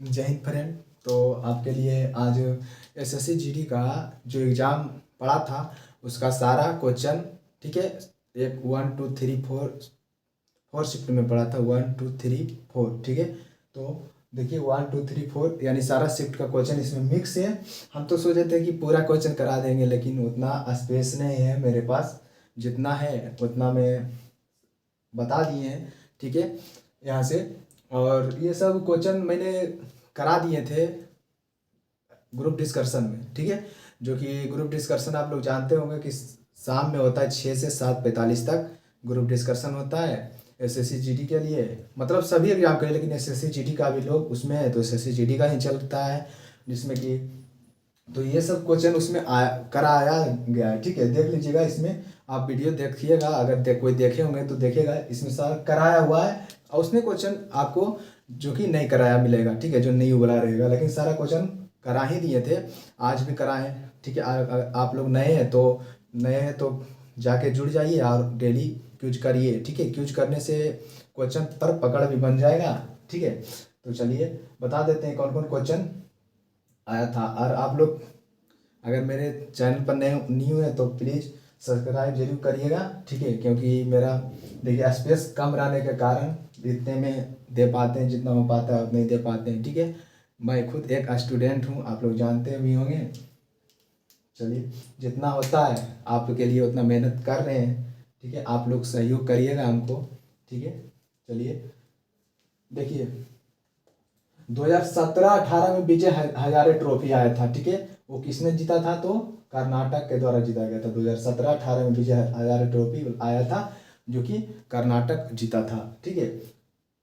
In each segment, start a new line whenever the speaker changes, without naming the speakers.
जय हिंद फ्रेंड। तो आपके लिए आज एसएससी जीडी का जो एग्ज़ाम पड़ा था उसका सारा क्वेश्चन, ठीक है। एक 1 2 3 4 4 शिफ्ट में पड़ा था, 1 2 3 4, ठीक है। तो देखिए 1 2 3 4 यानी सारा शिफ्ट का क्वेश्चन इसमें मिक्स है। हम तो सोचे थे कि पूरा क्वेश्चन करा देंगे, लेकिन उतना स्पेस नहीं है मेरे पास। जितना है उतना मैं बता दिए हैं, ठीक है, यहाँ से। और ये सब क्वेश्चन मैंने करा दिए थे ग्रुप डिस्कशन में, ठीक है। जो कि ग्रुप डिस्कशन आप लोग जानते होंगे कि शाम में होता है 6 से 7:45 तक ग्रुप डिस्कशन होता है एसएससी जीडी के लिए। मतलब सभी एग्जाम के लिए, लेकिन एसएससी जीडी का भी लोग उसमें है तो एसएससी जीडी का ही चलता है, जिसमें कि तो ये सब क्वेश्चन उसमें कराया गया है, ठीक है। देख लीजिएगा, इसमें आप वीडियो देखिएगा, अगर कोई देखे होंगे तो देखेगा, इसमें सारा कराया हुआ है। और उसमें क्वेश्चन आपको जो कि नहीं कराया मिलेगा, ठीक है, जो नहीं वाला रहेगा, लेकिन सारा क्वेश्चन करा ही दिए थे, आज भी कराएं, ठीक है। आप लोग नए हैं तो जाके जुड़ जाइए और डेली क्यूज करिए, ठीक है। क्यूज करने से क्वेश्चन पर पकड़ भी बन जाएगा, ठीक है। तो चलिए बता देते हैं कौन कौन क्वेश्चन आया था। और आप लोग अगर मेरे चैनल पर नए न्यू है तो प्लीज़ सब्सक्राइब जरूर करिएगा, ठीक है। क्योंकि मेरा देखिए स्पेस कम रहने के कारण इतने में दे पाते हैं, जितना हो पाता है उतना ही दे पाते हैं, ठीक है। मैं खुद एक स्टूडेंट हूँ, आप लोग जानते भी होंगे। चलिए, जितना होता है आपके लिए उतना मेहनत कर रहे हैं, ठीक है। आप लोग सहयोग करिएगा हमको, ठीक है। चलिए देखिए, 2017-18 में विजय हजारे ट्रॉफी आया था, ठीक है। वो किसने जीता था? तो कर्नाटक के द्वारा जीता गया था। 2017-18 में विजय हजारे ट्रॉफी आया था, जो कि कर्नाटक जीता था, ठीक है।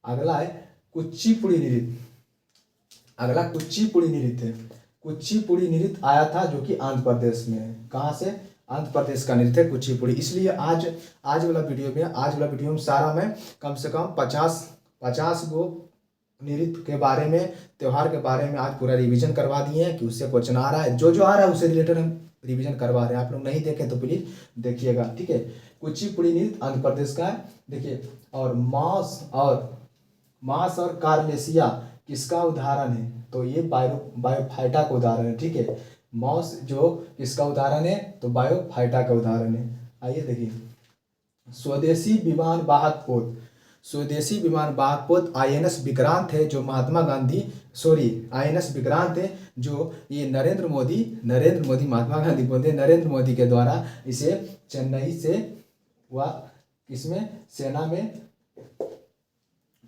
अगला है कुचिपुड़ी नृत्य। अगला कुचिपुड़ी नृत्य है। कुचिपुड़ी नृत्य आया था जो कि आंध्र प्रदेश में है। कहाँ से? आंध्र प्रदेश का नृत्य है कुचिपुड़ी। इसलिए आज वाला वीडियो में सारा मैं कम से कम 50 गो नृत्य के बारे में, त्योहार के बारे में आज पूरा रिवीजन करवा दिए हैं कि उससे क्वेश्चन आ रहा है, जो आ रहा है उससे रिलेटेड हम रिवीजन करवा रहे हैं। आप लोग नहीं देखें तो प्लीज देखिएगा, ठीक है। कुचिपुड़ी नृत्य आंध्र प्रदेश का है, देखिए। और मांस और कार्लेसिया किसका उदाहरण है? तो ये बायोफाइटा का उदाहरण है, ठीक है। मॉस जो किसका उदाहरण है? तो बायोफाइटा का उदाहरण है। आइए देखिए, स्वदेशी विमान वाहक पोत। स्वदेशी विमान वाहक पोत आईएनएस विक्रांत है, जो महात्मा गांधी, सॉरी, आईएनएस विक्रांत है, जो ये नरेंद्र मोदी, महात्मा गांधी बोलते हैं, नरेंद्र मोदी के द्वारा इसे चेन्नई से हुआ, इसमें सेना में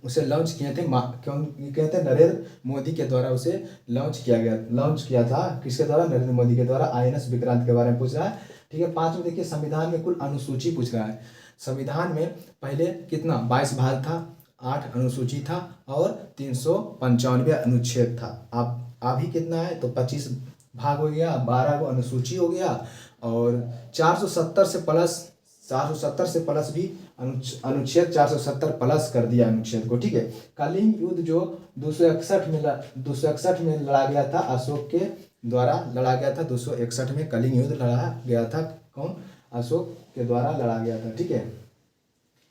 उसे लॉन्च किए थे। क्यों कहते हैं? नरेंद्र मोदी के द्वारा उसे लॉन्च किया था। किसके द्वारा? नरेंद्र मोदी के द्वारा। आईएनएस विक्रांत के बारे में पूछ रहा है, ठीक है। 5 में देखिए, संविधान में कुल अनुसूची पूछ रहा है। संविधान में पहले कितना 22 भाग था, 8 अनुसूची था और 395 अनुच्छेद था। अब अभी कितना है? तो 25 भाग हो गया, 12 को अनुसूची हो गया, और 470 से प्लस 470 से प्लस भी अनुच्छेद 470 प्लस कर दिया अनुच्छेद को, ठीक है। कलिंग युद्ध जो 261 में लड़ा गया था, अशोक के द्वारा लड़ा गया था। 261 में कलिंग युद्ध लड़ा गया था। कौन? अशोक के द्वारा लड़ा गया था, ठीक है।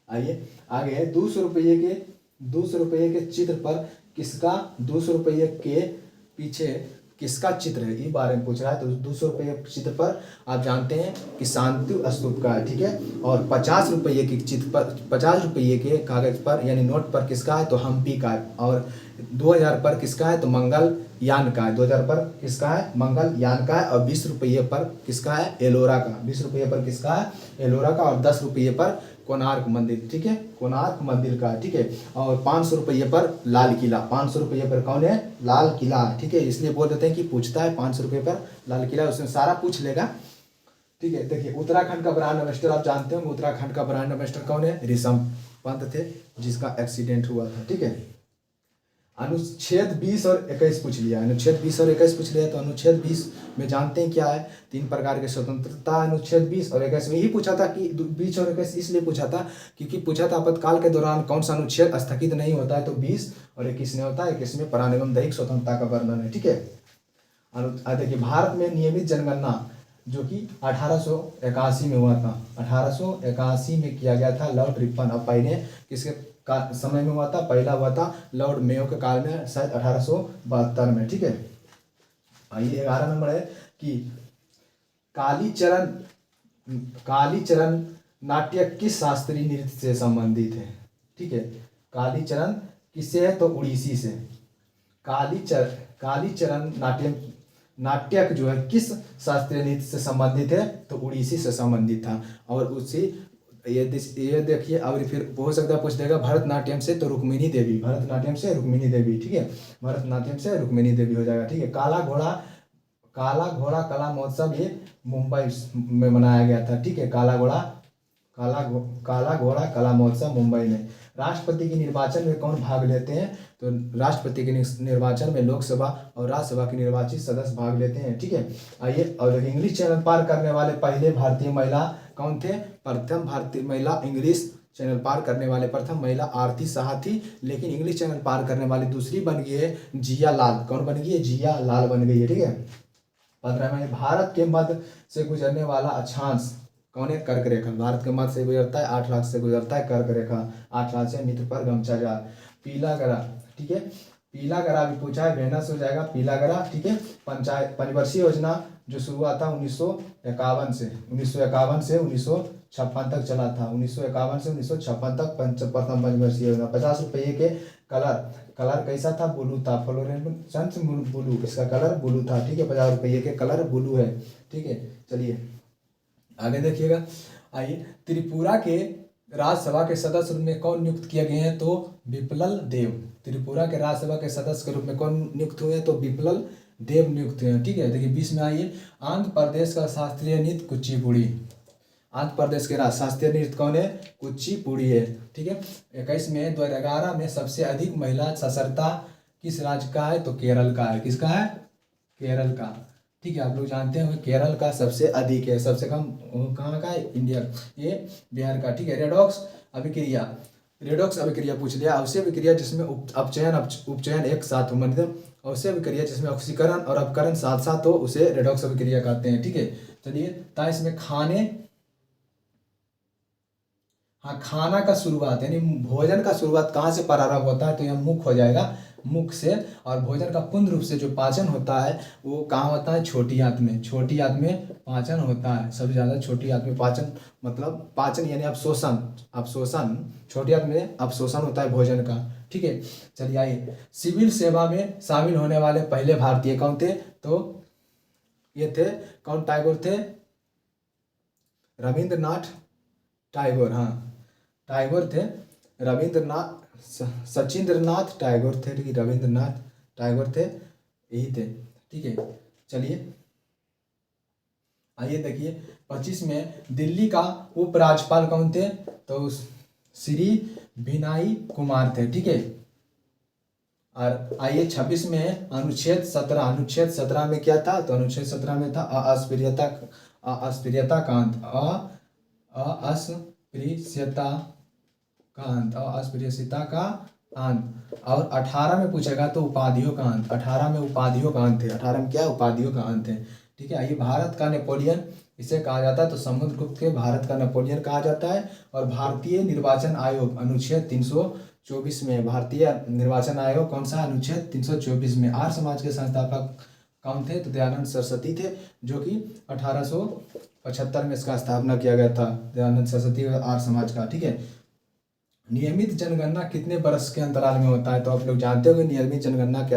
आइए आगे, 200 रुपये के चित्र पर किसका, 200 रुपये के पीछे किसका चित्र है, ये बारे में पूछ रहा है। तो 200 रुपये के चित्र पर आप जानते हैं कि शांति स्तूप का है, ठीक है। और 50 रुपये के चित्र पर, 50 रुपये के कागज पर यानी नोट पर किसका है? तो हम्पी का है। और 2000 पर किसका है? तो मंगलयान का है। 2000 पर किसका है? मंगलयान का है। और 20 रुपये पर किसका है? एलोरा का। 20 रुपये पर किसका है? एलोरा का। और 10 रुपये पर कोणार्क मंदिर, ठीक है, कोणार्क मंदिर का, ठीक है। और 500 रुपये पर लाल किला। 500 रुपये पर कौन है? लाल किला, ठीक है। इसलिए बोल देते हैं कि पूछता है 500 रुपये पर लाल किला, उसमें सारा पूछ लेगा, ठीक है। देखिए, उत्तराखंड का ब्रांड एम्बेसडर आप जानते होंगे। उत्तराखंड का ब्रांड एम्बेसडर कौन है? ऋषभ पंत थे, जिसका एक्सीडेंट हुआ था, ठीक है। अनुच्छेद 20 और 21 पूछ लिया। अनुच्छेद 20 और 21 पूछ लिया। तो अनुच्छेद 20 में जानते हैं क्या है? 3 प्रकार के स्वतंत्रता। अनुच्छेद 20 और 21 में ही पूछा था कि 20 और 21 इसलिए पूछा था क्योंकि पूछा था आपातकाल के दौरान कौन सा अनुच्छेद स्थगित नहीं होता है। तो 20 और 21 में होता है। 21 में प्राण एवं दैहिक स्वतंत्रता का वर्णन है, ठीक है। देखिए, भारत में नियमित जनगणना जो कि 1881 में हुआ था। 1881 में किया गया था, लॉर्ड रिपन। अब पहले किसके का समय में हुआ था, पहला हुआ था लॉर्ड मेयो के काल में शायद 1872 में। ठीक है, आइए 11 नंबर है कि कालीचरण कालीचरण नाट्य किस शास्त्रीय नृत्य से संबंधित है। ठीक है, कालीचरण किससे है तो उड़ीसी से। कालीचरण नाट्यक जो है किस शास्त्रीय नृत्य से संबंधित है तो उड़ीसी से संबंधित था। और उसी ये देखिए, और फिर हो सकता है पूछ देगा भरतनाट्यम से तो रुक्मिणी देवी, भरतनाट्यम से रुक्मिणी देवी। ठीक है, भरतनाट्यम से रुक्मिणी देवी हो जाएगा। ठीक है, काला घोड़ा कला महोत्सव ये मुंबई में मनाया गया था। ठीक है, काला घोड़ा कला महोत्सव मुंबई में। राष्ट्रपति के निर्वाचन में कौन भाग लेते हैं तो राष्ट्रपति के निर्वाचन में लोकसभा और राज्यसभा के निर्वाचित सदस्य भाग लेते हैं। ठीक है, आइए और इंग्लिश चैनल पार करने वाले पहले भारतीय महिला कौन थे। प्रथम भारतीय महिला इंग्लिश चैनल पार करने वाले प्रथम महिला आरती साहा थी। लेकिन इंग्लिश चैनल पार करने वाली दूसरी बन गई है जिया लाल। कौन बन गई है, जिया लाल बन गई है। ठीक है, 15 में भारत के मध्य से गुजरने वाला अक्षांश कौन है, कर्क रेखा। भारत के मध्य से गुजरता है 8 लाख से गुजरता है कर्क रेखा। 8 लाख से मित्र पर गमछा जाल। पीला ग्रह, ठीक है, पीला ग्रह भी पूछा है, वेनस हो जाएगा पीला ग्रह। ठीक है, पंचवर्षीय योजना जो शुरुआत था 1951 से 1956 तक चला था। 1951 से 1956 तक प्रथम पंचवर्षीय योजना। 50 रुपये के कलर कैसा था, ब्लू था, फ्लोरेसेंस ब्लू, इसका कलर ब्लू था। ठीक है, 50 रुपये के कलर ब्लू है। ठीक है, चलिए आगे देखिएगा। आइए, त्रिपुरा के राज्यसभा के सदस्य रूप में कौन नियुक्त किए गए हैं तो बिप्लब देव। त्रिपुरा के राज्यसभा के सदस्य के रूप में कौन नियुक्त हुए हैं तो बिप्लब देव नियुक्त हुए हैं। ठीक है, देखिए 20 में आइए, आंध्र प्रदेश का शास्त्रीय नृत्य कुचिपुड़ी। आंध्र प्रदेश के शास्त्रीय नृत्य कौन है, कुचिपुड़ी है। ठीक है, 21 में 2011 में सबसे अधिक महिला साक्षरता किस राज्य का है तो केरल का है। किसका है, केरल का। ठीक है, आप लोग जानते हैं केरल का सबसे अधिक है, सबसे कम कहाँ का है, इंडिया, ये बिहार का। ठीक है, रेडॉक्स अभिक्रिया पूछ लिया। अवश्य अभिक्रिया जिसमें उपचयन एक साथ हो, मतलब अवश्य अभिक्रिया जिसमें ऑक्सीकरण और अपकरण साथ साथ हो उसे रेडॉक्स अभिक्रिया कहते हैं। ठीक है, चलिए, ता इसमें खाना का शुरुआत यानी भोजन का शुरुआत कहाँ से प्रारंभ होता है तो यह मुख हो जाएगा, मुख से। और भोजन का पूर्ण रूप से जो पाचन होता है वो कहाँ होता है, छोटी आंत में। छोटी आंत में पाचन होता है सबसे ज़्यादा। छोटी आंत में पाचन मतलब पाचन यानी अवशोषण छोटी आंत में अवशोषण होता है भोजन का। ठीक है, चलिए आइए, सिविल सेवा में शामिल होने वाले पहले भारतीय कौन थे तो ये थे कौन, टैगोर थे, रविंद्रनाथ टैगोर। हाँ, टैगोर थे, सचिंद्रनाथ टैगोर थे, ठीक है, रविंद्रनाथ टैगोर थे, यही थे। ठीक है, चलिए आइए देखिए 25 में दिल्ली का उपराज्यपाल कौन थे तो श्री विनय कुमार थे। ठीक है, और आइए 26 में अनुच्छेद 17 में क्या था तो अनुच्छेद 17 में था अस्पृश्यता कांत, अस्पृश्यता का अंत। और 18 में पूछेगा तो उपाधियों का अंत। 18 में उपाधियों का अंत है। 18 में क्या, उपाधियों का अंत है। ठीक है, आइए, भारत का नेपोलियन इसे कहा जाता है तो समुद्रगुप्त के भारत का नेपोलियन कहा जाता है। और भारतीय निर्वाचन आयोग अनुच्छेद 324 में, भारतीय निर्वाचन आयोग कौन सा, अनुच्छेद 324 में। आर्य समाज के संस्थापक कौन थे तो दयानंद सरस्वती थे, जो कि 1875 में इसका स्थापना किया गया था, दयानंद सरस्वती और आर्य समाज का। ठीक है, नियमित जनगणना कितने वर्ष के अंतराल में होता है तो आप लोग जानते होंगे नियमित जनगणना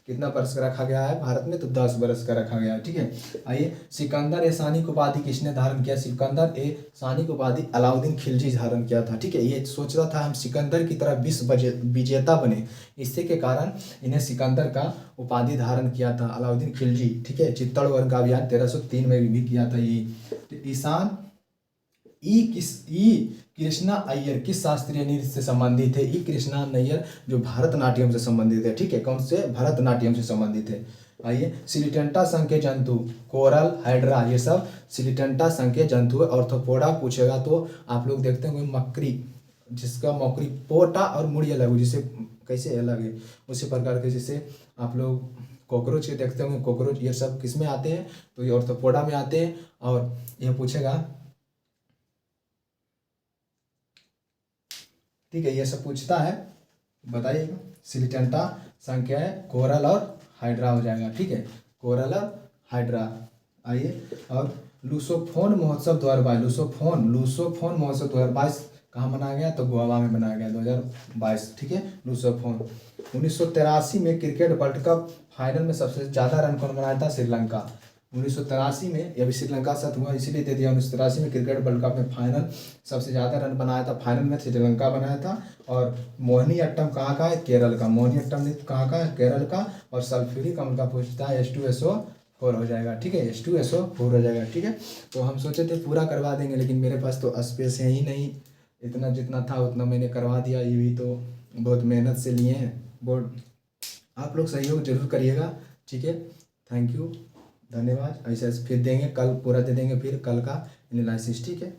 कितना वर्ष का रखा गया है भारत में तो 10 वर्ष का रखा गया है। ठीक है, आइए, सिकंदर ए सानी की उपाधि किसने धारण किया, सिकंदर ए सानी की उपाधि अलाउद्दीन खिलजी धारण किया था। ठीक है, ये सोच रहा था हम सिकंदर की तरह विश्व विजेता बने, इसी के कारण इन्हें सिकंदर का उपाधि धारण किया था अलाउद्दीन खिलजी। ठीक है, चित्तौड़गढ़ का अभियान 1303 में भी किया था ये। ईशान कृष्णा अय्यर किस शास्त्रीय नृत्य से संबंधित है, कृष्णा अय्यर जो भरतनाट्यम से संबंधित है। ठीक है, कौन से, भरतनाट्यम से संबंधित है। आइए, सिलिटेंटा संघ के जंतु कोरल, हाइड्रा, ये सब सिलिटेंटा संघ के जंतु है। ऑर्थोपोडा पूछेगा तो आप लोग देखते होंगे मकड़ी, जिसका मकड़ी पोटा और मुड़ी अलग हो, जिसे कैसे अलग है उसी प्रकार के जैसे आप लोग कॉकरोच के देखते होंगे, कॉकरोच ये सब किस में आते हैं तो ये ऑर्थोपोडा में आते हैं। और यह पूछेगा ठीक है, ये सब पूछता है, बताइएगा। सिलिटेंटा संख्या है, कोरल और हाइड्रा हो जाएगा, ठीक है, कोरल और हाइड्रा। आइए, और लूसोफोन महोत्सव 2022, लूसोफोन महोत्सव 2022 कहाँ मनाया गया? तो गोवा में मनाया गया 2022, ठीक है, लूसोफोन। 1983 में क्रिकेट वर्ल्ड कप फाइनल में सबसे ज़्यादा रन कौन बनाया था? श्रीलंका। 1983 में, ये भी श्रीलंका के साथ हुआ इसीलिए दे दिया। 1983 में क्रिकेट वर्ल्ड कप में फाइनल सबसे ज़्यादा रन बनाया था, फाइनल में श्रीलंका बनाया था। और मोहिनीअट्टम कहाँ का है? केरल का। मोहिनीअट्टम नृत्य कहाँ का है? केरल का। और सल्फ्यूरिक अम्ल का पूछता है, H2SO4 हो जाएगा, ठीक है, H2SO4 हो जाएगा, ठीक है। तो हम सोचे थे पूरा करवा देंगे, लेकिन मेरे पास तो स्पेस है ही नहीं, इतना जितना था उतना मैंने करवा दिया। ये भी तो बहुत मेहनत से लिए हैं बोर्ड। आप लोग सहयोग जरूर करिएगा, ठीक है। थैंक यू, धन्यवाद। ऐसे ऐसे फिर देंगे, कल पूरा दे देंगे, फिर कल का एनालिसिस, ठीक है।